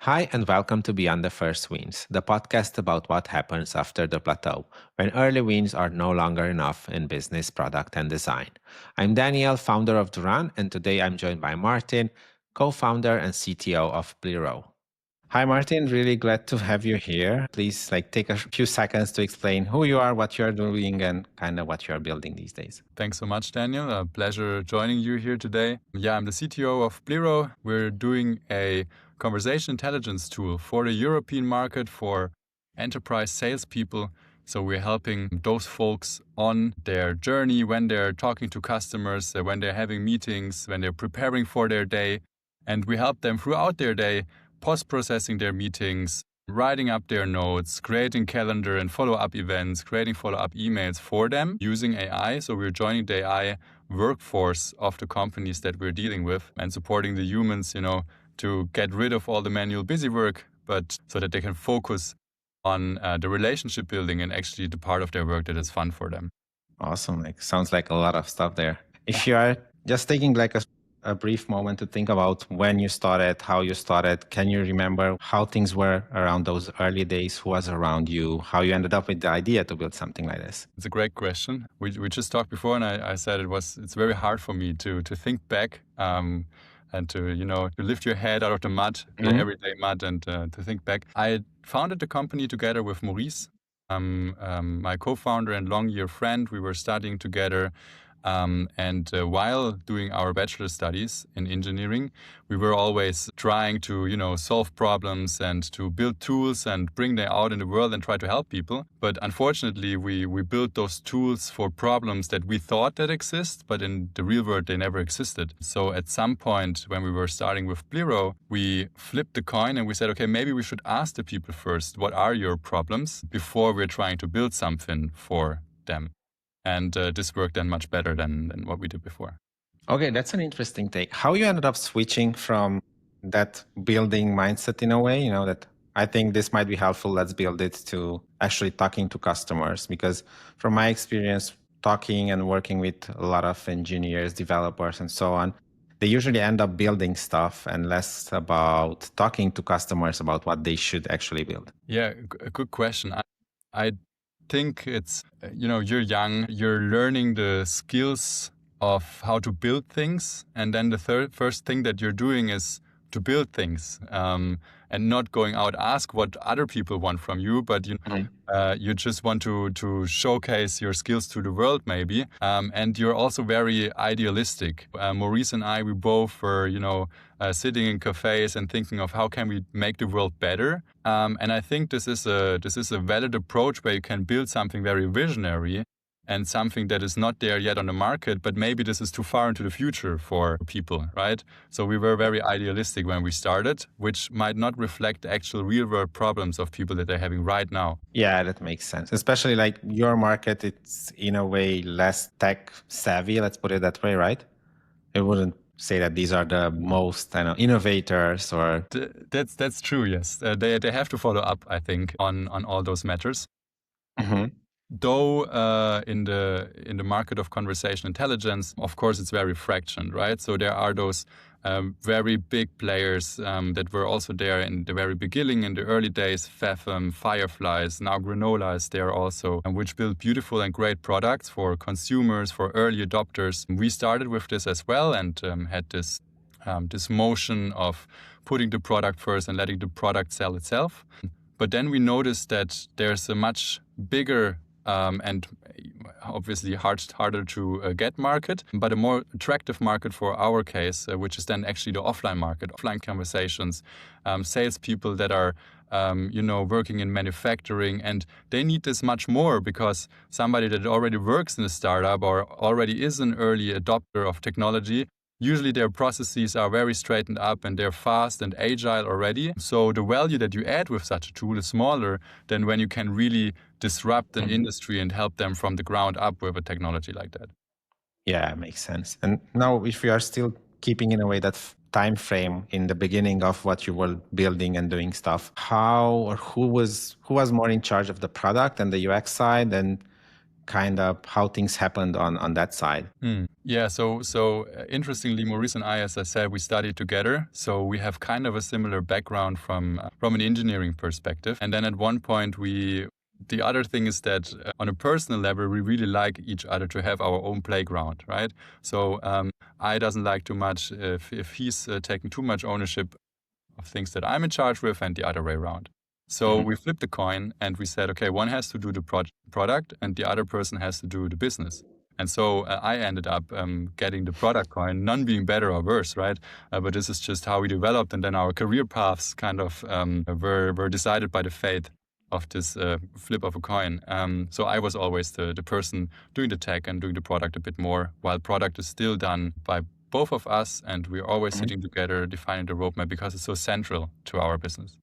Hi, and welcome to Beyond the First Wins, the podcast about what happens after the plateau, when early wins are no longer enough in business, product, and design. I'm Daniel, founder of Duran, and today I'm joined by Martin, co founder and CTO of Bliro. Hi, Martin. Really glad to have you here. Please, take a few seconds to explain who you are, what you're doing, and kind of what you're building these days. Thanks so much, Daniel. A pleasure joining you here today. Yeah, I'm the CTO of Bliro. We're doing a conversation intelligence tool for the European market for enterprise salespeople. So we're helping those folks on their journey when they're talking to customers, when they're having meetings, when they're preparing for their day. And we help them throughout their day, post-processing their meetings, writing up their notes, creating calendar and follow-up events, creating follow-up emails for them using AI. So we're joining the AI workforce of the companies that we're dealing with and supporting the humans, to get rid of all the manual busy work, but so that they can focus on the relationship building and actually the part of their work that is fun for them. Awesome. Sounds like a lot of stuff there. If you are just taking a brief moment to think about when you started, how you started, can you remember how things were around those early days? Who was around you? How you ended up with the idea to build something like this? It's a great question. We just talked before, and I said it's very hard for me to think back and to lift your head out of the mud, the everyday mud, and to think back. I founded the company together with Maurice, my co-founder and long-year friend. We were studying together. And while doing our bachelor studies in engineering, we were always trying to, solve problems and to build tools and bring them out in the world and try to help people. But unfortunately, we built those tools for problems that we thought that exist, but in the real world, they never existed. So at some point when we were starting with Bliro, we flipped the coin and we said, okay, maybe we should ask the people first, what are your problems before we're trying to build something for them. And this worked then much better than what we did before. Okay, that's an interesting take. How you ended up switching from that building mindset in a way, that I think this might be helpful, let's build it, to actually talking to customers. Because from my experience, talking and working with a lot of engineers, developers, and so on, they usually end up building stuff and less about talking to customers about what they should actually build. Yeah, a good question. I think it's, you're young, you're learning the skills of how to build things. And then the first thing that you're doing is to build things and not going out, ask what other people want from you, but you just want to showcase your skills to the world maybe. And you're also very idealistic. Maurice and I, we both were, sitting in cafes and thinking of how can we make the world better. And I think this is a valid approach where you can build something very visionary and something that is not there yet on the market, but maybe this is too far into the future for people, right? So we were very idealistic when we started, which might not reflect the actual real world problems of people that they're having right now. Yeah, that makes sense. Especially like your market, it's in a way less tech savvy, let's put it that way, right? It wouldn't say that these are the most innovators or That's true. Yes, they have to follow up, I think, on all those matters. Though in the market of conversation intelligence, of course, it's very fractioned, right? So there are those very big players that were also there in the very beginning, in the early days, Fathom, Fireflies, now Granola is there also, which build beautiful and great products for consumers, for early adopters. We started with this as well and had this motion of putting the product first and letting the product sell itself. But then we noticed that there's a much bigger and obviously harder to get market, but a more attractive market for our case, which is then actually the offline market, offline conversations, salespeople that are working in manufacturing, and they need this much more because somebody that already works in a startup or already is an early adopter of technology, usually their processes are very straightened up and they're fast and agile already. So the value that you add with such a tool is smaller than when you can really disrupt an industry and help them from the ground up with a technology like that. Yeah, makes sense. And now if we are still keeping in a way that time frame in the beginning of what you were building and doing stuff, how or who was more in charge of the product and the UX side, and kind of how things happened on that side. Yeah, so interestingly, Maurice and I, as I said, we studied together, so we have kind of a similar background from an engineering perspective. And then at one point, the other thing is that on a personal level, we really like each other to have our own playground, right? So I doesn't like too much if he's taking too much ownership of things that I'm in charge with, and the other way around. So we flipped the coin and we said, okay, one has to do the product and the other person has to do the business. And so I ended up getting the product coin, none being better or worse, right? But this is just how we developed. And then our career paths kind of were decided by the fate of this flip of a coin. So I was always the person doing the tech and doing the product a bit more, while product is still done by both of us, and we're always sitting together defining the roadmap because it's so central to our business.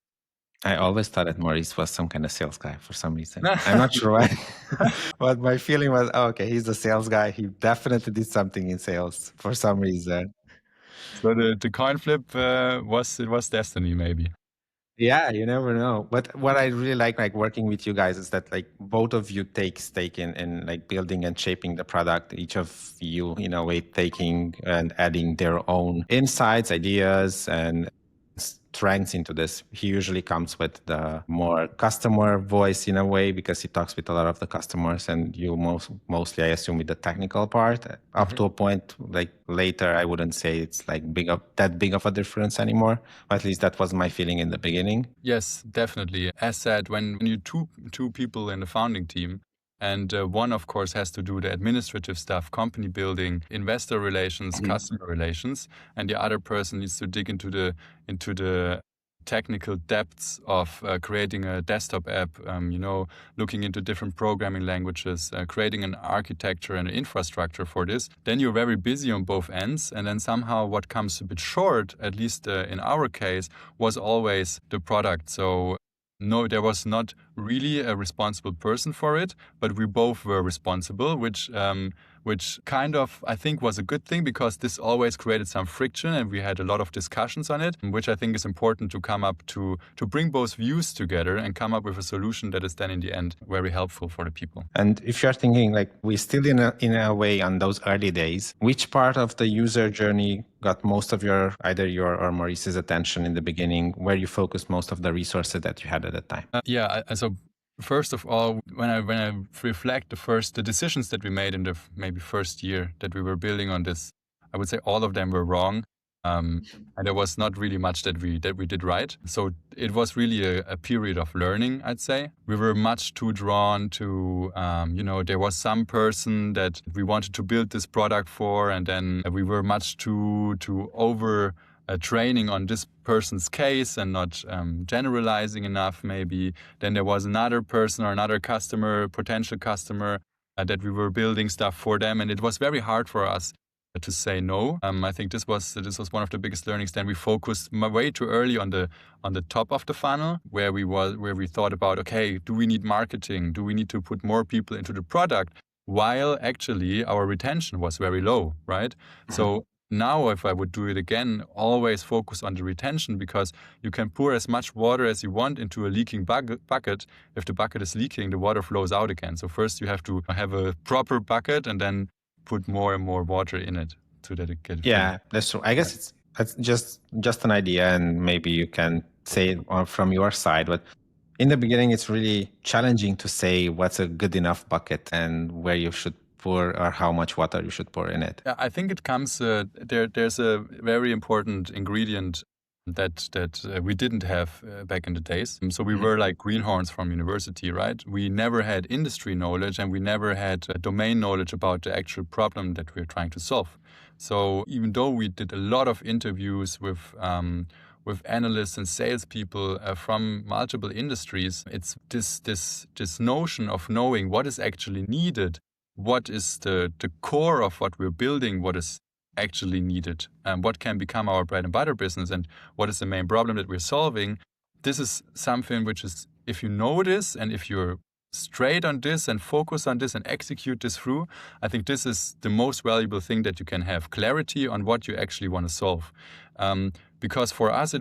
I always thought that Maurice was some kind of sales guy for some reason. I'm not sure why, but my feeling was, oh, okay, he's the sales guy. He definitely did something in sales for some reason. So the coin flip was destiny, maybe. Yeah, you never know. But what I really like working with you guys is that like both of you take stake in like building and shaping the product. Each of you, in a way, taking and adding their own insights, ideas, and strengths into this. He usually comes with the more customer voice in a way because he talks with a lot of the customers, and you mostly, I assume, with the technical part. Up to a point, like later, I wouldn't say it's like that big of a difference anymore. Or at least that was my feeling in the beginning. Yes, definitely. As said, when you two people in the founding team, and one, of course, has to do the administrative stuff, company building, investor relations, customer relations, and the other person needs to dig into the technical depths of creating a desktop app, looking into different programming languages, creating an architecture and an infrastructure for this, then you're very busy on both ends. And then somehow what comes a bit short, at least in our case, was always the product. So no, there was not really a responsible person for it, but we both were responsible, which kind of, I think, was a good thing because this always created some friction and we had a lot of discussions on it, which I think is important to come up to bring both views together and come up with a solution that is then in the end very helpful for the people. And if you're thinking like we're still in a way on those early days, which part of the user journey got most of either your or Maurice's attention in the beginning, where you focused most of the resources that you had at the time? So first of all, when I reflect the decisions that we made in the maybe first year that we were building on this, I would say all of them were wrong. And there was not really much that we did right. So it was really a period of learning, I'd say. We were much too drawn to, there was some person that we wanted to build this product for, and then we were much too over training on this person's case and not generalizing enough, maybe. Then there was another person or another customer, potential customer, that we were building stuff for them, and it was very hard for us to say no. I think this was one of the biggest learnings. Then we focused way too early on the top of the funnel, where we thought about, okay, do we need marketing? Do we need to put more people into the product? While actually our retention was very low, right? So now, if I would do it again, always focus on the retention, because you can pour as much water as you want into a leaking bucket. If the bucket is leaking, the water flows out again. So first you have to have a proper bucket and then put more and more water in it so that it gets Yeah, that's true. I guess it's just an idea, and maybe you can say it from your side, but in the beginning, it's really challenging to say what's a good enough bucket and where you should pour or how much water you should pour in it. Yeah, I think it comes there's a very important ingredient that we didn't have back in the days. So we were like greenhorns from university, right? We never had industry knowledge and we never had domain knowledge about the actual problem that we're trying to solve. So even though we did a lot of interviews with analysts and salespeople from multiple industries, it's this notion of knowing what is actually needed, what is the core of what we're building, what is actually needed, and what can become our bread and butter business, and what is the main problem that we're solving. This is something which is, if you know this and if you're straight on this and focus on this and execute this through, I think this is the most valuable thing that you can have, clarity on what you actually want to solve. Because for us,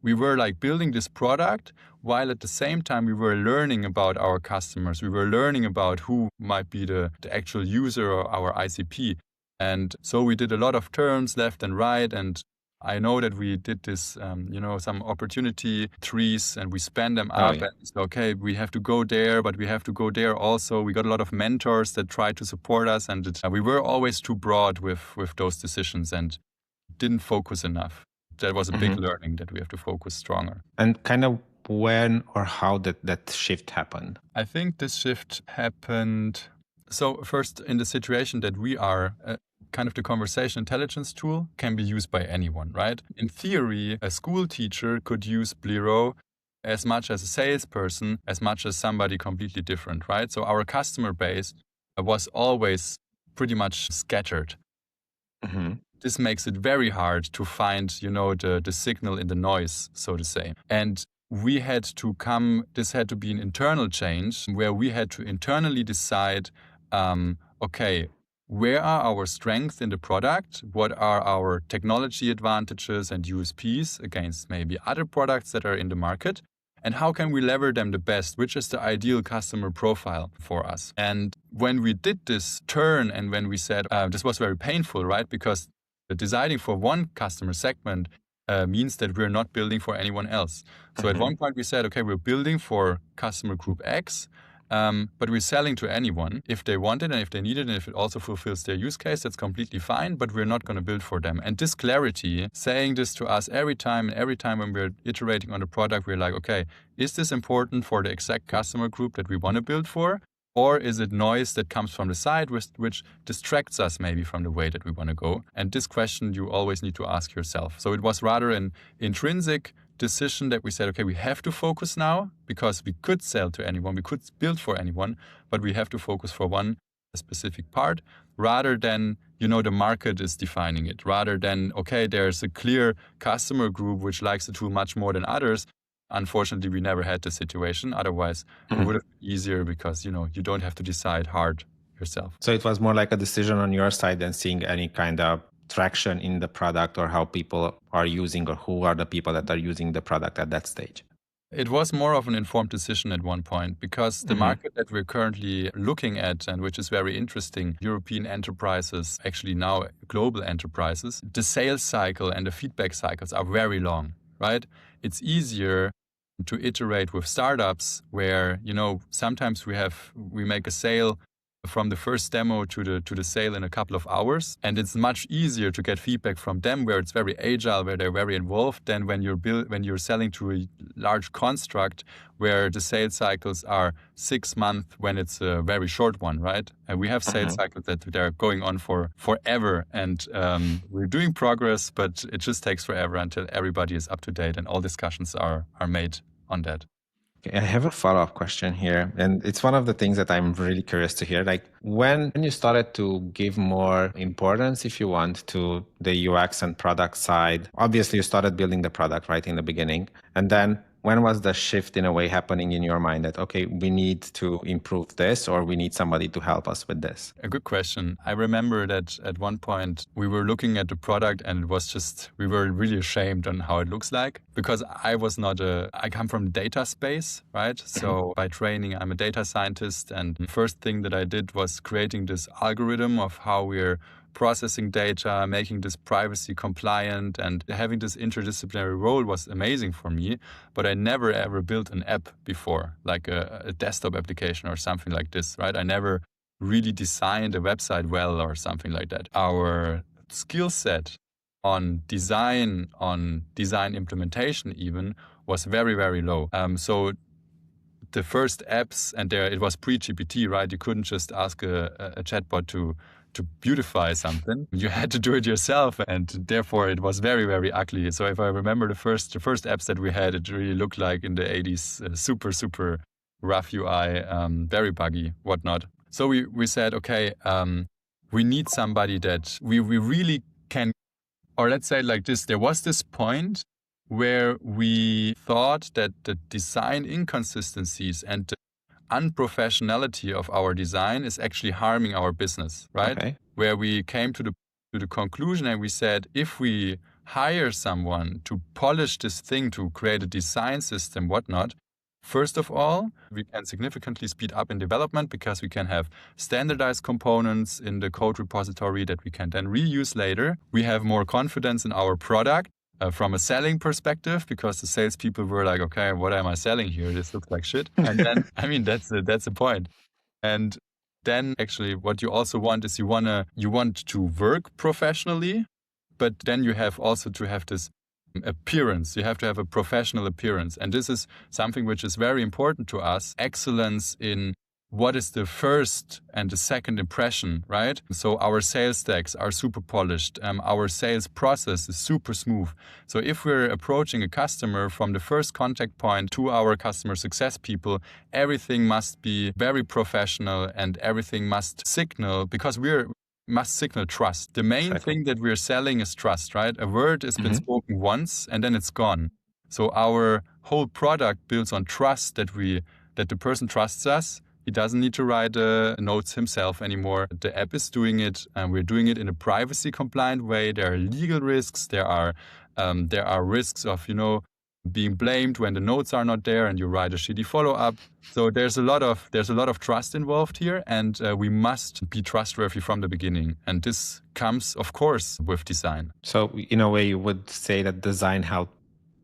we were like building this product while at the same time we were learning about our customers. We were learning about who might be the actual user or our ICP. And so we did a lot of turns left and right. And I know that we did this, some opportunity trees, and we span them up. Yeah. And it's okay, we have to go there, but we have to go there also. We got a lot of mentors that tried to support us, and we were always too broad with those decisions and didn't focus enough. That was a big learning, that we have to focus stronger. And kind of when or how did that shift happen? I think this shift happened. So first, in the situation that we are, kind of the conversation intelligence tool can be used by anyone, right? In theory, a school teacher could use Bliro as much as a salesperson, as much as somebody completely different, right? So our customer base was always pretty much scattered. This makes it very hard to find, the signal in the noise, so to say. And we had to this had to be an internal change where we had to internally decide, okay, where are our strengths in the product? What are our technology advantages and USPs against maybe other products that are in the market? And how can we lever them the best? Which is the ideal customer profile for us? And when we did this turn and when we said, this was very painful, right? Because deciding for one customer segment means that we're not building for anyone else. So at one point we said, okay, we're building for customer group X, but we're selling to anyone. If they want it and if they need it and if it also fulfills their use case, that's completely fine, but we're not going to build for them. And this clarity, saying this to us every time when we're iterating on the product, we're like, okay, is this important for the exact customer group that we want to build for? Or is it noise that comes from the side which distracts us maybe from the way that we want to go? And this question you always need to ask yourself. So it was rather an intrinsic decision that we said, okay, we have to focus now because we could sell to anyone, we could build for anyone, but we have to focus for one specific part rather than, the market is defining it, rather than, okay, there's a clear customer group which likes the tool much more than others. Unfortunately, we never had the situation. Otherwise, it would have been easier because, you don't have to decide hard yourself. So it was more like a decision on your side than seeing any kind of traction in the product or how people are using or who are the people that are using the product at that stage. It was more of an informed decision at one point because the market that we're currently looking at and which is very interesting, European enterprises, actually now global enterprises, the sales cycle and the feedback cycles are very long, right? It's easier to iterate with startups where, sometimes we make a sale from the first demo to the sale in a couple of hours. And it's much easier to get feedback from them where it's very agile, where they're very involved than when you're selling to a large construct where the sales cycles are 6 months when it's a very short one, right? And we have sales cycles that they're going on for forever. And we're doing progress, but it just takes forever until everybody is up to date and all discussions are made on that. I have a follow-up question here, and it's one of the things that I'm really curious to hear. Like when you started to give more importance, if you want, to the UX and product side, obviously you started building the product right in the beginning. And then when was the shift in a way happening in your mind that, okay, we need to improve this or we need somebody to help us with this? A good question. I remember that at one point we were looking at the product and it was just, we were really ashamed on how it looks like because I come from data space, right? So by training, I'm a data scientist. And the first thing that I did was creating this algorithm of how we're processing data, making this privacy compliant, and having this interdisciplinary role was amazing for me. But I never ever built an app before, like a desktop application or something like this, right? I never really designed a website well or something like that. Our skill set on design implementation even was very, very low. So the first apps, and it was pre-GPT, right? You couldn't just ask a chatbot to beautify something. You had to do it yourself, and therefore it was very, very ugly. So if I remember the first apps that we had, it really looked like in the 80s, super, super rough UI, very buggy, whatnot. So we said, okay, we need somebody that we really can, or let's say it like this, there was this point where we thought that the design inconsistencies and the unprofessionality of our design is actually harming our business, right? Okay. Where we came to the conclusion and we said, if we hire someone to polish this thing, to create a design system, whatnot, first of all, we can significantly speed up in development because we can have standardized components in the code repository that we can then reuse later. We have more confidence in our product from a selling perspective because the salespeople were like, okay, what am I selling here? This looks like shit. And then, I mean, that's the point. And then actually what you also want is you want to work professionally, but then you have also to have this appearance. You have to have a professional appearance. And this is something which is very important to us. Excellence in what is the first and the second impression, right? So our sales decks are super polished. Our sales process is super smooth. So if we're approaching a customer from the first contact point to our customer success people, everything must be very professional and everything must signal, because must signal trust. The main thing that we're selling is trust, right? A word has been spoken once and then it's gone. So our whole product builds on trust that the person trusts us. He doesn't need to write notes himself anymore. The app is doing it, and we're doing it in a privacy compliant way. There are legal risks. There are risks of, being blamed when the notes are not there and you write a shitty follow-up. So there's a lot of trust involved here, and we must be trustworthy from the beginning. And this comes, of course, with design. So in a way, you would say that design helped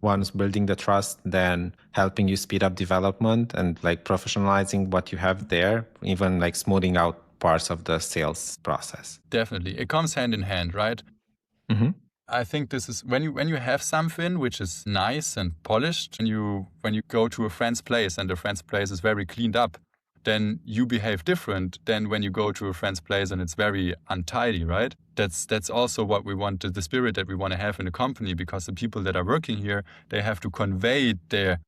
once building the trust, then helping you speed up development and like professionalizing what you have there, even like smoothing out parts of the sales process. Definitely. It comes hand in hand, right? Mm-hmm. I think this is when you have something which is nice and polished, and when you go to a friend's place and the friend's place is very cleaned up, then you behave different than when you go to a friend's place and it's very untidy, right? That's also what we want, the spirit that we want to have in the company, because the people that are working here, they have to convey their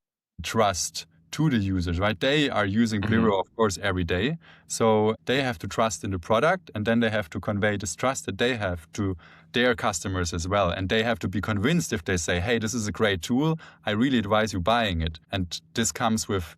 trust to the users, right? They are using Bliro, of course, every day. So they have to trust in the product, and then they have to convey this trust that they have to their customers as well. And they have to be convinced if they say, hey, this is a great tool, I really advise you buying it. And this comes with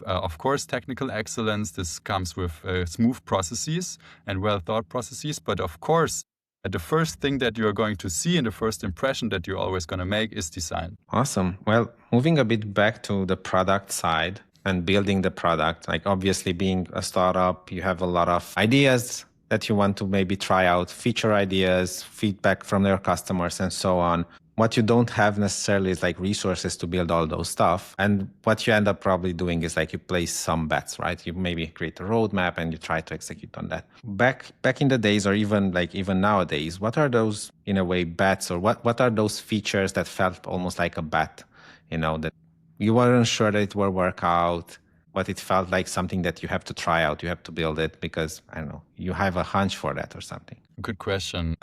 of course, technical excellence. This comes with smooth processes and well-thought processes. But of course, the first thing that you're going to see and the first impression that you're always going to make is design. Awesome. Well, moving a bit back to the product side and building the product, like obviously being a startup, you have a lot of ideas that you want to maybe try out, feature ideas, feedback from their customers, and so on. What you don't have necessarily is like resources to build all those stuff. And what you end up probably doing is like you place some bets, right? You maybe create a roadmap and you try to execute on that. Back in the days, or even nowadays, what are those, in a way, bets, or what are those features that felt almost like a bet, that you weren't sure that it will work out, but it felt like something that you have to try out, you have to build it because, I don't know, you have a hunch for that or something? Good question.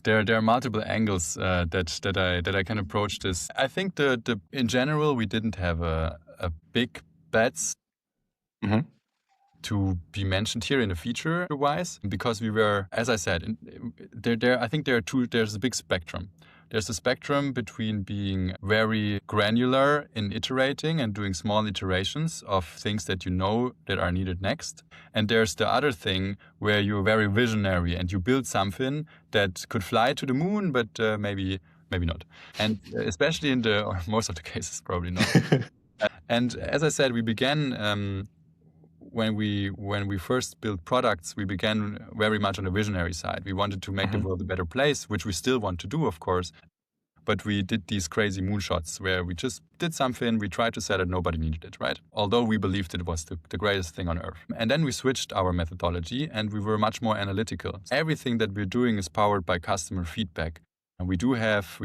There are multiple angles that I can approach this. I think the in general we didn't have a big bets to be mentioned here in the feature wise, because we were, as I said, I think there's a big spectrum. There's a spectrum between being very granular in iterating and doing small iterations of things that that are needed next. And there's the other thing where you're very visionary and you build something that could fly to the moon, but maybe not. And especially or most of the cases, probably not. And as I said, we began when we first built products, we began very much on the visionary side. We wanted to make the world a better place, which we still want to do, of course. But we did these crazy moonshots where we just did something, we tried to sell it, nobody needed it, right? Although we believed it was the greatest thing on earth. And then we switched our methodology and we were much more analytical. Everything that we're doing is powered by customer feedback. And we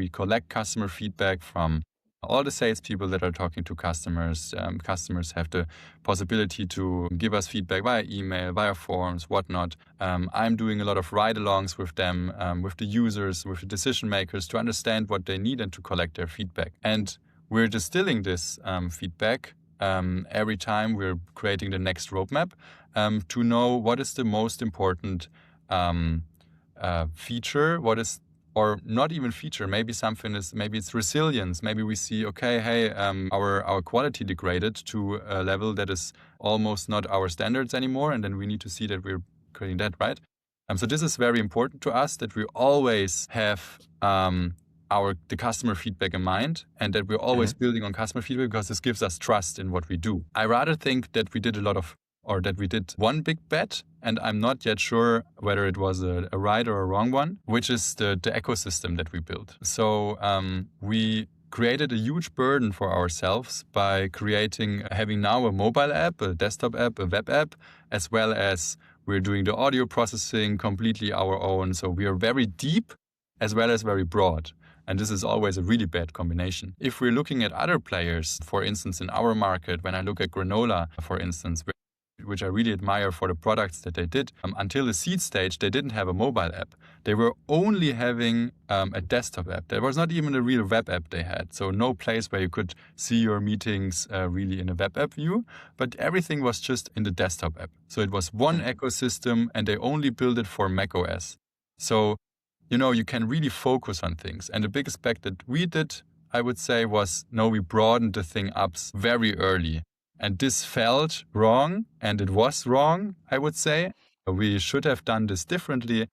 collect customer feedback from all the salespeople that are talking to customers. Customers have the possibility to give us feedback via email, via forms, whatnot. I'm doing a lot of ride-alongs with them, with the users, with the decision makers to understand what they need and to collect their feedback. And we're distilling this feedback every time we're creating the next roadmap to know what is the most important feature, or not even feature, maybe it's resilience. Maybe we see, okay, hey, our quality degraded to a level that is almost not our standards anymore, and then we need to see that we're creating that, right? So this is very important to us, that we always have the customer feedback in mind, and that we're always building on customer feedback because this gives us trust in what we do. I rather think that we did one big bet, and I'm not yet sure whether it was a right or a wrong one, which is the ecosystem that we built. So we created a huge burden for ourselves by having now a mobile app, a desktop app, a web app, as well as we're doing the audio processing completely our own. So we are very deep as well as very broad. And this is always a really bad combination. If we're looking at other players, for instance, in our market, when I look at Granola, for instance, which I really admire for the products that they did, until the seed stage, they didn't have a mobile app. They were only having a desktop app. There was not even a real web app they had. So no place where you could see your meetings really in a web app view, but everything was just in the desktop app. So it was one ecosystem, and they only built it for macOS. So you can really focus on things. And the biggest bet that we did, I would say, was we broadened the thing up very early. And this felt wrong, and it was wrong, I would say. We should have done this differently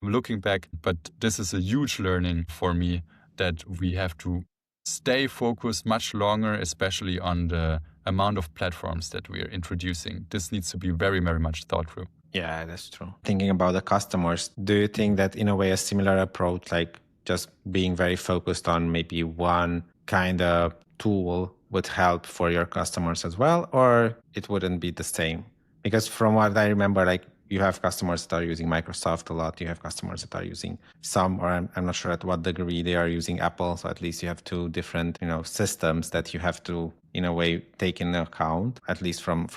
looking back, but this is a huge learning for me that we have to stay focused much longer, especially on the amount of platforms that we are introducing. This needs to be very, very much thought through. Yeah, that's true. Thinking about the customers, do you think that in a way a similar approach, like just being very focused on maybe one kind of tool would help for your customers as well, or it wouldn't be the same? Because from what I remember, like you have customers that are using Microsoft a lot. You have customers that are using some, or I'm not sure at what degree they are using Apple. So at least you have two different, systems that you have to, in a way, take into account, at least from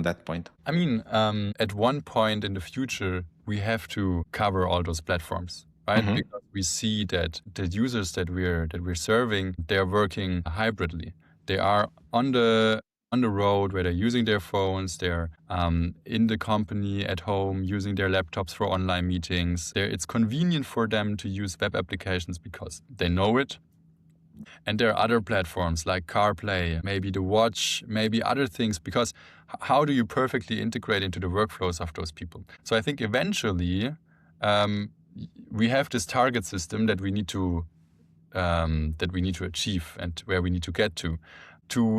that point. I mean, at one point in the future, we have to cover all those platforms, right? Because we see that the users that we're serving, they're working hybridly. They are on the road where they're using their phones, they're in the company at home using their laptops for online meetings. It's convenient for them to use web applications because they know it. And there are other platforms like CarPlay, maybe the watch, maybe other things, because how do you perfectly integrate into the workflows of those people? So I think eventually we have this target system that we need to achieve and where we need to get to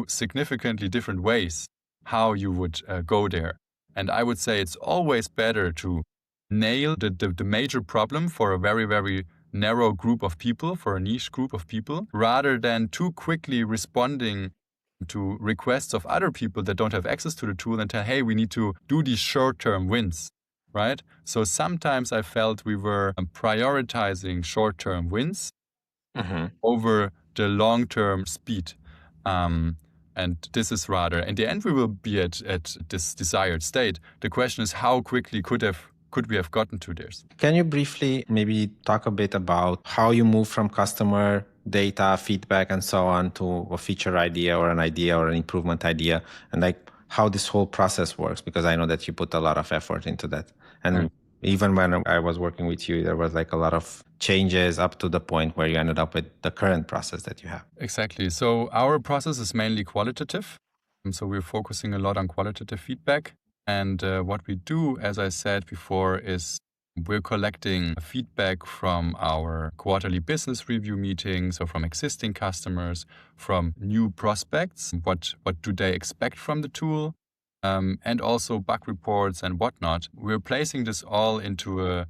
significantly different ways how you would go there. And I would say it's always better to nail the major problem for a very, very narrow group of people, for a niche group of people, rather than too quickly responding to requests of other people that don't have access to the tool and tell, hey, we need to do these short-term wins, right? So sometimes I felt we were prioritizing short-term wins over the long-term speed. And this is rather, in the end, we will be at this desired state. The question is, how quickly could we have gotten to this? Can you briefly maybe talk a bit about how you move from customer data, feedback, and so on to a feature idea or an improvement idea, and like how this whole process works? Because I know that you put a lot of effort into that. And even when I was working with you, there was like a lot of changes up to the point where you ended up with the current process that you have. Exactly. So our process is mainly qualitative. So we're focusing a lot on qualitative feedback. And what we do, as I said before, is we're collecting feedback from our quarterly business review meetings or from existing customers, from new prospects. What do they expect from the tool? And also bug reports and whatnot. We're placing this all into a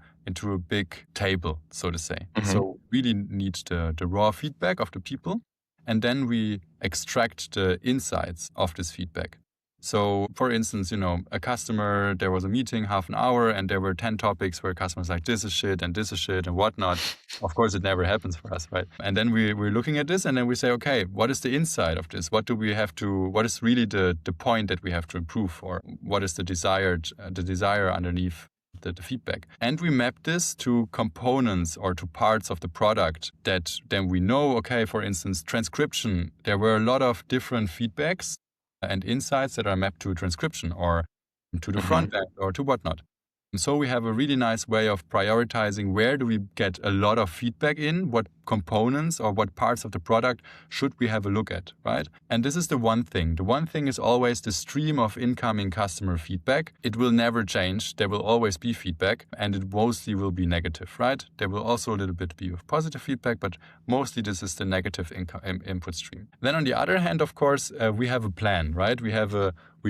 big table, so to say. So really need the raw feedback of the people, and then we extract the insights of this feedback. So, for instance, a customer, there was a meeting, half an hour, and there were 10 topics where customers like, this is shit and whatnot. Of course, it never happens for us, right? And then we're looking at this, and then we say, okay, what is the insight of this? What is really the point that we have to improve, or what is the desire underneath the feedback? And we map this to components or to parts of the product that then we know, okay, for instance, transcription, there were a lot of different feedbacks and insights that are mapped to transcription or to the front end or to whatnot. So we have a really nice way of prioritizing where do we get a lot of feedback in, what components or what parts of the product should we have a look at, right? And this is the one thing. The one thing is always the stream of incoming customer feedback. It will never change. There will always be feedback, and it mostly will be negative, right? There will also a little bit be of positive feedback, but mostly this is the negative input stream. Then on the other hand, of course, we have a plan, right? We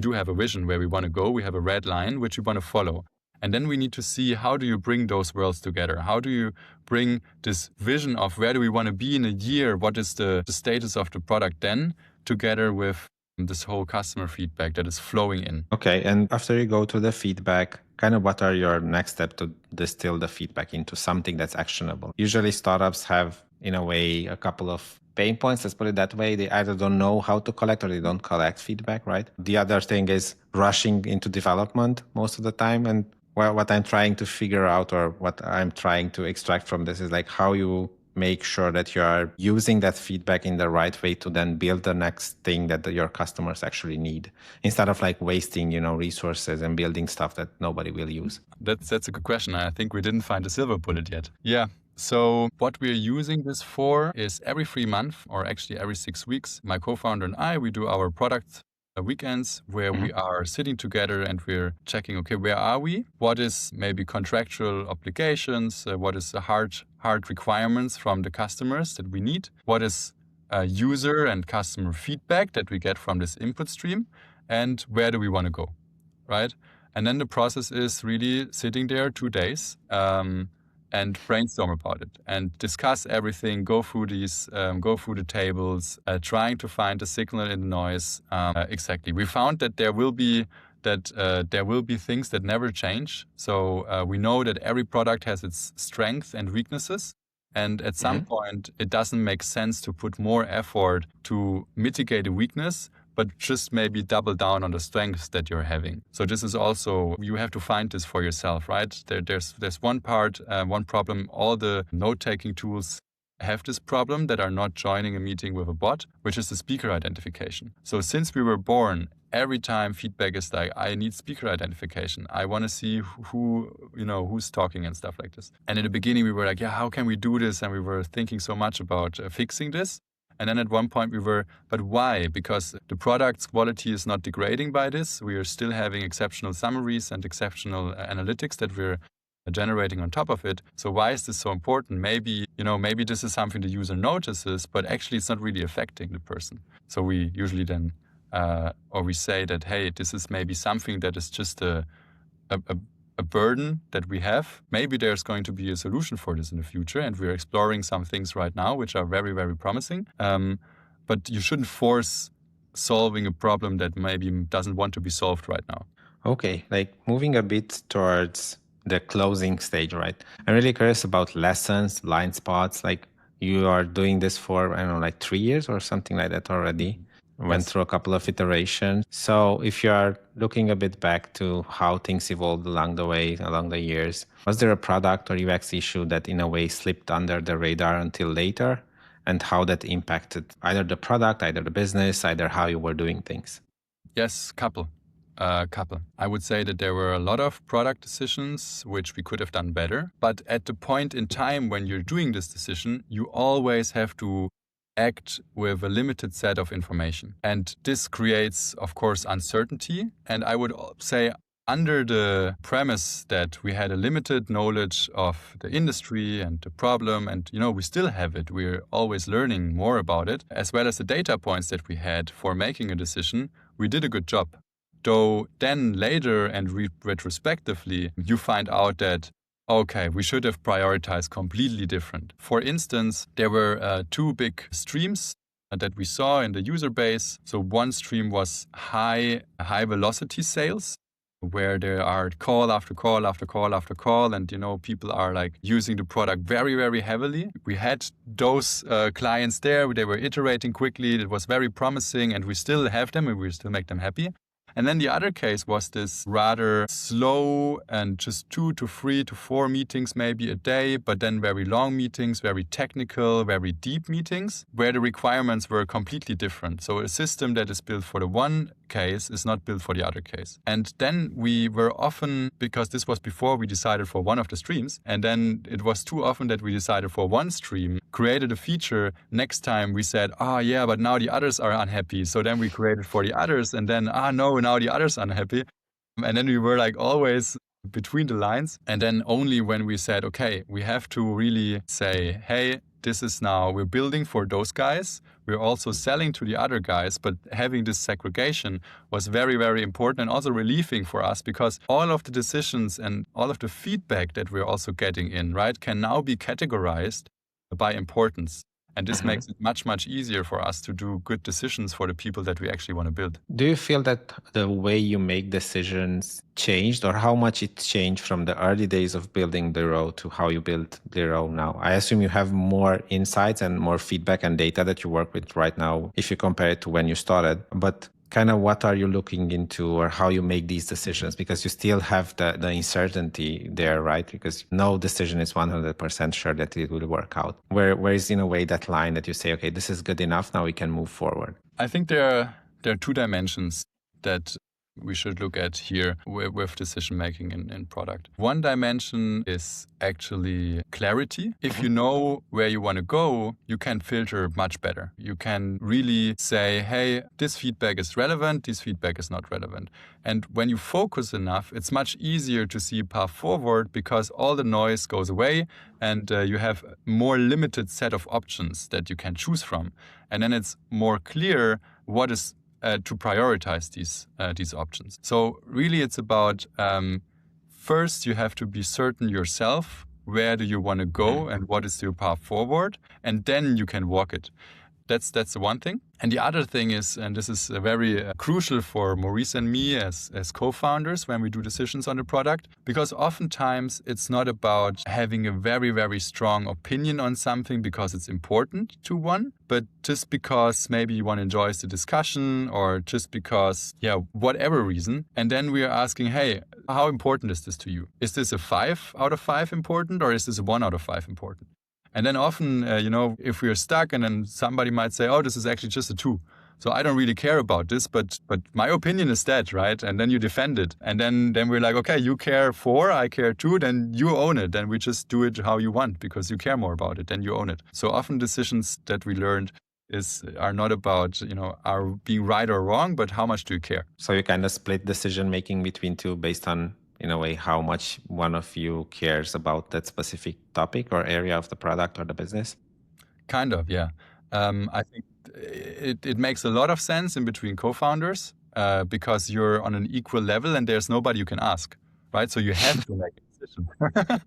do have a vision where we want to go. We have a red line which we want to follow. And then we need to see, how do you bring those worlds together? How do you bring this vision of where do we want to be in a year? What is the status of the product then, together with this whole customer feedback that is flowing in? Okay, and after you go to the feedback, kind of what are your next steps to distill the feedback into something that's actionable? Usually startups have, in a way, a couple of pain points, let's put it that way. They either don't know how to collect or they don't collect feedback, right? The other thing is rushing into development most of the time. And well, what I'm trying to figure out, or what I'm trying to extract from this, is like how you make sure that you are using that feedback in the right way to then build the next thing that your customers actually need, instead of like wasting, resources and building stuff that nobody will use. That's a good question. I think we didn't find a silver bullet yet. Yeah. So what we're using this for is every 3 months, or actually every 6 weeks, my co-founder and I, we do our product weekends where we are sitting together and we're checking, okay, where are we? What is maybe contractual obligations? What is the hard requirements from the customers that we need? What is user and customer feedback that we get from this input stream? And where do we want to go, right? And then the process is really sitting there 2 days and brainstorm about it and discuss everything, go through the tables, trying to find the signal in the noise. Exactly. We found that there will be things that never change. So we know that every product has its strengths and weaknesses. And at some point, it doesn't make sense to put more effort to mitigate a weakness, but just maybe double down on the strengths that you're having. So this is also, you have to find this for yourself, right? There's one problem. All the note-taking tools have this problem that are not joining a meeting with a bot, which is the speaker identification. So since we were born, every time feedback is like, I need speaker identification. I want to see who's talking and stuff like this. And in the beginning, we were like, yeah, how can we do this? And we were thinking so much about fixing this. And then at one point but why? Because the product's quality is not degrading by this. We are still having exceptional summaries and exceptional analytics that we're generating on top of it. So why is this so important? Maybe this is something the user notices, but actually it's not really affecting the person. So we usually then, or we say that, hey, this is maybe something that is just a burden that we have. Maybe there's going to be a solution for this in the future, and we're exploring some things right now which are very, very promising. But you shouldn't force solving a problem that maybe doesn't want to be solved right now. Okay, like moving a bit towards the closing stage, right? I'm really curious about lessons, blind spots. Like you are doing this for, I don't know, like 3 years or something like that already. Went through a couple of iterations. So if you are looking a bit back to how things evolved along the years, was there a product or UX issue that in a way slipped under the radar until later? And how that impacted either the product, either the business, either how you were doing things? Yes, couple. I would say that there were a lot of product decisions which we could have done better. But at the point in time when you're doing this decision, you always have to act with a limited set of information. And this creates, of course, uncertainty. And I would say, under the premise that we had a limited knowledge of the industry and the problem, and we still have it, we're always learning more about it, as well as the data points that we had for making a decision, we did a good job. Though then later and retrospectively, you find out that, okay, we should have prioritized completely different. For instance, there were 2 big streams that we saw in the user base. So one stream was high velocity sales, where there are call after call after call after call, and people are like using the product very, very heavily. We had those clients there. They were iterating quickly. It was very promising, and we still have them, and we still make them happy. And then the other case was this rather slow and just 2 to 3 to 4 meetings maybe a day, but then very long meetings, very technical, very deep meetings, where the requirements were completely different. So a system that is built for the one case is not built for the other case. And then we were often, because this was before we decided for one of the streams, and then it was too often that we decided for one stream, created a feature. Next time we said, yeah, but now the others are unhappy. So then we created for the others, and then, no, now the others are unhappy. And then we were like always between the lines. And then only when we said, okay, we have to really say, hey, this is now, we're building for those guys. We're also selling to the other guys, but having this segregation was very, very important and also relieving for us, because all of the decisions and all of the feedback that we're also getting in, right, can now be categorized by importance. And this makes it much, much easier for us to do good decisions for the people that we actually want to build. Do you feel that the way you make decisions changed, or how much it changed from the early days of building Bliro to how you build Bliro now? I assume you have more insights and more feedback and data that you work with right now if you compare it to when you started. But kind of what are you looking into, or how you make these decisions? Because you still have the uncertainty there, right? Because no decision is 100% sure that it will work out. Where is in a way that line that you say, okay, this is good enough, now we can move forward? I think there are 2 dimensions that we should look at here with decision making in product. One dimension is actually clarity. If you know where you want to go, you can filter much better. You can really say, hey, this feedback is relevant, this feedback is not relevant. And when you focus enough, it's much easier to see a path forward, because all the noise goes away and you have a more limited set of options that you can choose from. And then it's more clear what is to prioritize these options. So really it's about first you have to be certain yourself, where do you want to go and what is your path forward, and then you can walk it. That's the one thing. And the other thing is, and this is very crucial for Maurice and me as co-founders when we do decisions on the product, because oftentimes it's not about having a very, very strong opinion on something because it's important to one, but just because maybe one enjoys the discussion, or just because, whatever reason. And then we are asking, hey, how important is this to you? Is this a 5 out of 5 important, or is this a 1 out of 5 important? And then often, if we're stuck, and then somebody might say, oh, this is actually just a 2. So I don't really care about this, but my opinion is that, right? And then you defend it. And then we're like, okay, you care 4, I care 2, then you own it. Then we just do it how you want because you care more about it, then you own it. So often decisions that we learned are not about, are being right or wrong, but how much do you care? So you kind of split decision making between 2 based on, in a way, how much one of you cares about that specific topic or area of the product or the business? Kind of, yeah. I think it makes a lot of sense in between co-founders because you're on an equal level and there's nobody you can ask, right? So you have to make a decision.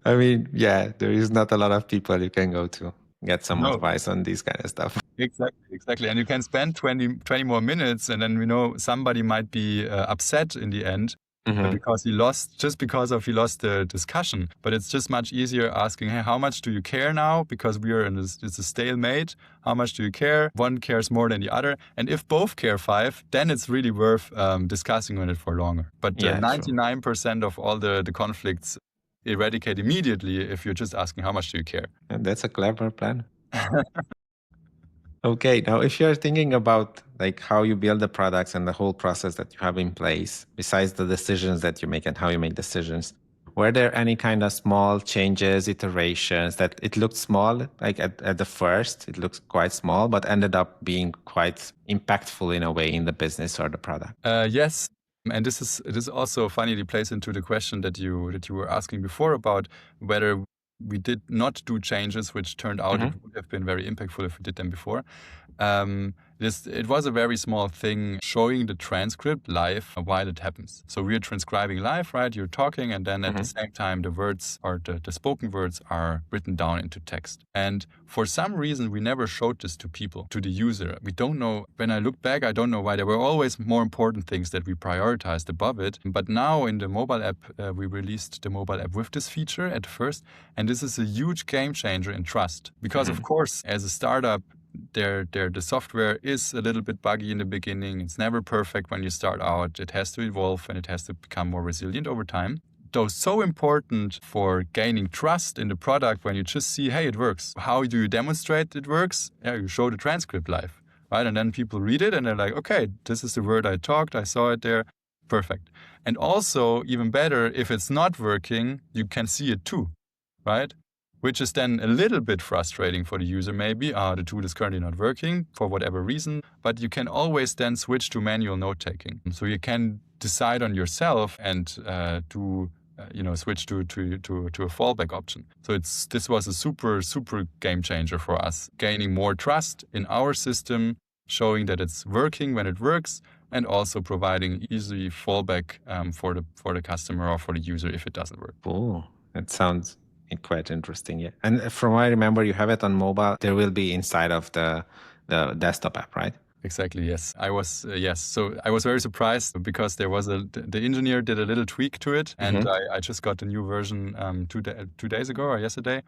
I mean, there is not a lot of people you can go to get some advice on this kind of stuff. Exactly. And you can spend 20 more minutes, and then, somebody might be upset in the end. Because he lost the discussion. But it's just much easier asking, hey, how much do you care now? Because it's a stalemate. How much do you care? One cares more than the other. And if both care 5, then it's really worth discussing on it for longer. But 99% of all the conflicts eradicate immediately if you're just asking, how much do you care? And that's a clever plan. Okay, now if you're thinking about like how you build the products and the whole process that you have in place, besides the decisions that you make and how you make decisions, were there any kind of small changes, iterations that it looked small, like at the first, it looks quite small, but ended up being quite impactful in a way in the business or the product? Yes. And it is also funny, it plays into the question that you were asking before about whether we did not do changes, which turned out it would have been very impactful if we did them before. It was a very small thing, showing the transcript live while it happens. So we're transcribing live, right? You're talking, and then at the same time, the words or the spoken words are written down into text. And for some reason, we never showed this to people, to the user. We don't know. When I look back, I don't know why. There were always more important things that we prioritized above it. But now in the mobile app, we released the mobile app with this feature at first. And this is a huge game changer in trust. Because of course, as a startup, the software is a little bit buggy in the beginning. It's never perfect when you start out. It has to evolve and it has to become more resilient over time. Though so important for gaining trust in the product when you just see, hey, it works. How do you demonstrate it works? Yeah, you show the transcript live, right? And then people read it and they're like, okay, this is the word I talked. I saw it there. Perfect. And also, even better, if it's not working, you can see it too, right? Which is then a little bit frustrating for the user maybe. The tool is currently not working for whatever reason, but you can always then switch to manual note-taking. So you can decide on yourself and switch to a fallback option. So this was a super game changer for us, gaining more trust in our system, showing that it's working when it works, and also providing easy fallback for the customer or for the user if it doesn't work. Cool. That sounds quite interesting. Yeah. And from what I remember, you have it on mobile. There will be inside of the desktop app, right? Exactly. Yes, I was. Yes, so I was very surprised because there was the engineer did a little tweak to it, and I just got the new version 2 days ago or yesterday,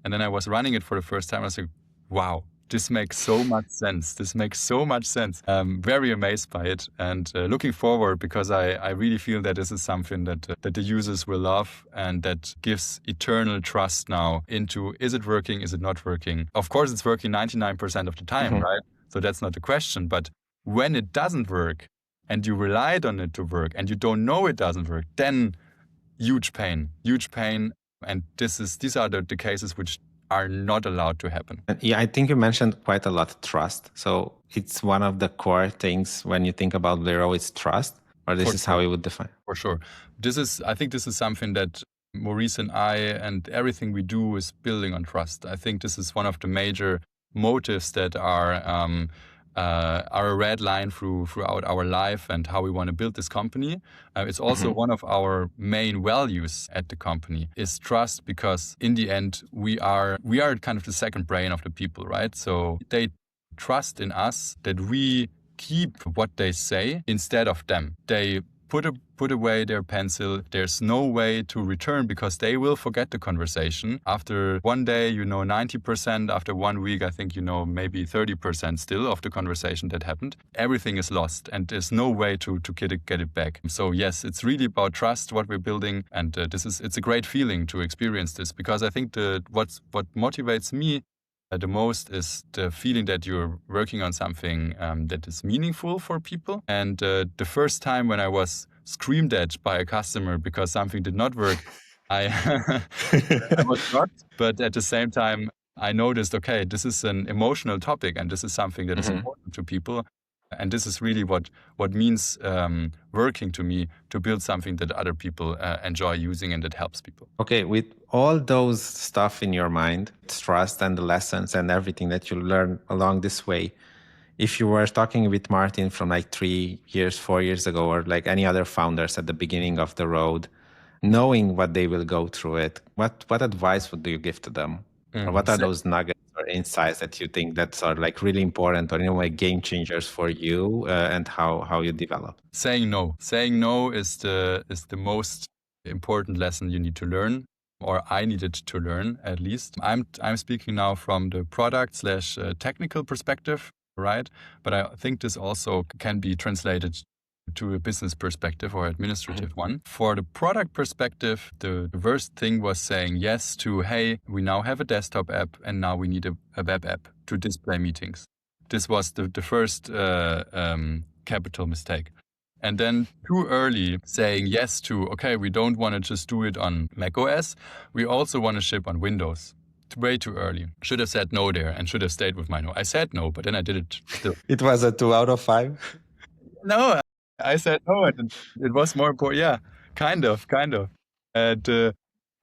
and then I was running it for the first time. I was like, wow, this makes so much sense. This makes so much sense. Very amazed by it and looking forward because I really feel that this is something that the users will love and that gives eternal trust now into, is it working? Is it not working? Of course, it's working 99% of the time, right? So that's not the question. But when it doesn't work and you relied on it to work and you don't know it doesn't work, then huge pain. And these are the cases which are not allowed to happen. Yeah, I think you mentioned quite a lot trust. So it's one of the core things when you think about Bliro, it's trust, or this is how you would define? For sure. I think this is something that Maurice and I and everything we do is building on trust. I think this is one of the major motives that are a red line throughout our life and how we want to build this company. It's also one of our main values at the company is trust, because in the end we are kind of the second brain of the people, right? So they trust in us that we keep what they say instead of them. They put away their pencil. There's no way to return because they will forget the conversation. After one day, 90%. After 1 week, I think maybe 30% still of the conversation that happened. Everything is lost and there's no way to get it back. So yes, it's really about trust, what we're building. And it's a great feeling to experience this, because I think what motivates me the most is the feeling that you're working on something that is meaningful for people. And the first time when I was screamed at by a customer because something did not work, I was shocked. But at the same time, I noticed, okay, this is an emotional topic and this is something that is important to people. And this is really what means working to me, to build something that other people enjoy using and that helps people. Okay, with all those stuff in your mind, trust and the lessons and everything that you learn along this way, if you were talking with Martin from like 3 years, 4 years ago, or like any other founders at the beginning of the road, knowing what they will go through it, what advice would you give to them? Or what are those nuggets or insights that you think that are like really important or in a way game changers for you and how you develop? Saying no. Saying no is the most important lesson you need to learn, or I needed to learn at least. I'm speaking now from the product / technical perspective, right? But I think this also can be translated to a business perspective or administrative one. For the product perspective, the worst thing was saying yes to, hey, we now have a desktop app and now we need a web app to display meetings. This was the first capital mistake. And then too early saying yes to, okay, we don't want to just do it on macOS. We also want to ship on Windows. Way too early. Should have said no there and should have stayed with my no. I said no, but then I did it still. It was a 2 out of 5? No, I said no. It was more important. Yeah, kind of. And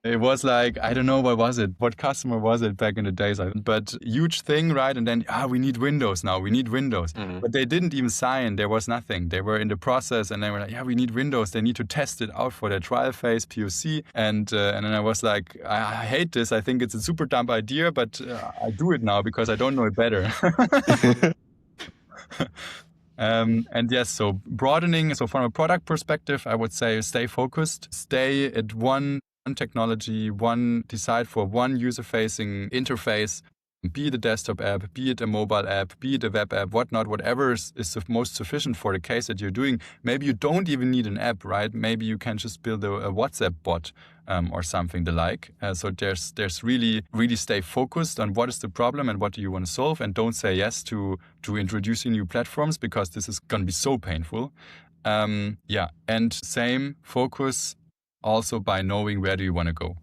it was like, I don't know, what was it? What customer was it back in the days? But huge thing, right? And then, we need Windows now. We need Windows. But they didn't even sign. There was nothing. They were in the process and they were like, we need Windows. They need to test it out for their trial phase, POC. And then I was like, I hate this. I think it's a super dumb idea, but I do it now because I don't know it better. And yes, so broadening. So from a product perspective, I would say stay focused, stay at one technology, decide for one user-facing interface, be it a desktop app, be it a mobile app, be it a web app, whatnot, whatever is the most sufficient for the case that you're doing. Maybe you don't even need an app, right? Maybe you can just build a WhatsApp bot or something the like. So there's really stay focused on what is the problem and what do you want to solve, and don't say yes to introducing new platforms, because this is going to be so painful. And same focus also by knowing where do you want to go.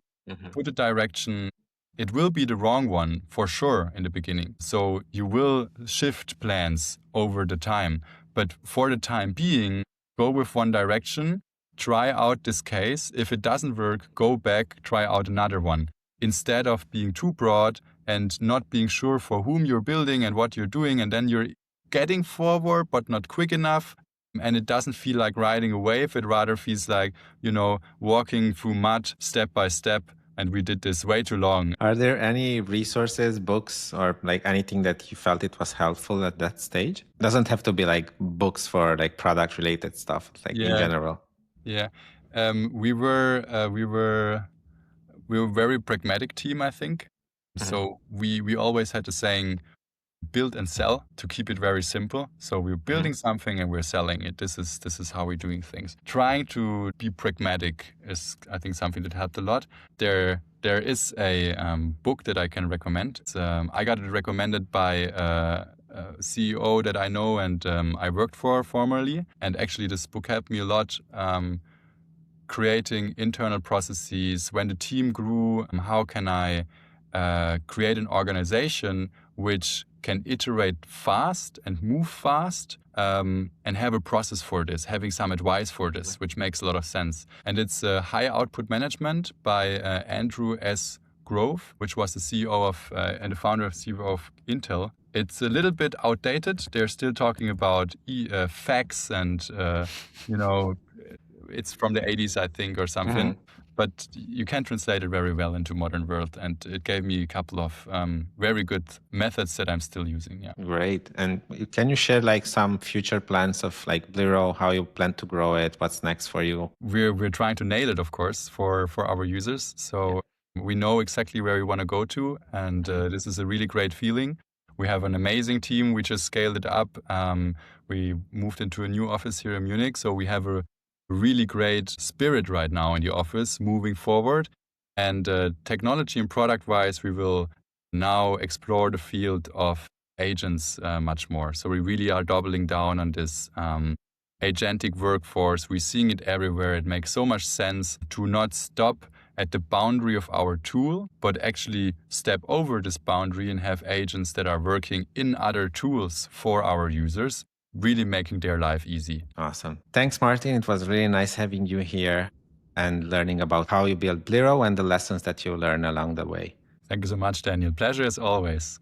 Put a direction. It will be the wrong one for sure in the beginning. So you will shift plans over the time. But for the time being, go with one direction, try out this case. If it doesn't work, go back, try out another one. Instead of being too broad and not being sure for whom you're building and what you're doing, and then you're getting forward but not quick enough. And it doesn't feel like riding a wave. It rather feels like, walking through mud step by step. And we did this way too long. Are there any resources, books, or like anything that you felt it was helpful at that stage? Doesn't have to be like books for like product related stuff, like in general. Yeah. We were a very pragmatic team, I think. So we always had the saying, build and sell, to keep it very simple. So we're building something and we're selling it. This is how we're doing things. Trying to be pragmatic is, I think, something that helped a lot. There is a book that I can recommend. I got it recommended by a CEO that I know and I worked for formerly. And actually this book helped me a lot. Creating internal processes. When the team grew, how can I create an organization which can iterate fast and move fast, and have a process for this, having some advice for this, which makes a lot of sense. And it's High Output Management by Andrew S. Grove, which was the CEO of and the founder of CEO of Intel. It's a little bit outdated. They're still talking about facts and, it's from the 80s, I think, or something. But you can translate it very well into modern world. And it gave me a couple of very good methods that I'm still using. Yeah. Great. And can you share like some future plans of like Bliro, how you plan to grow it? What's next for you? We're trying to nail it, of course, for our users. So we know exactly where we want to go to. And this is a really great feeling. We have an amazing team. We just scaled it up. We moved into a new office here in Munich. So we have a really great spirit right now in the office moving forward. And technology and product-wise, we will now explore the field of agents much more. So we really are doubling down on this agentic workforce. We're seeing it everywhere. It makes so much sense to not stop at the boundary of our tool, but actually step over this boundary and have agents that are working in other tools for our users, really making their life easy. Awesome. Thanks, Martin. It was really nice having you here and learning about how you build Bliro and the lessons that you learn along the way. Thank you so much, Daniel. Pleasure as always.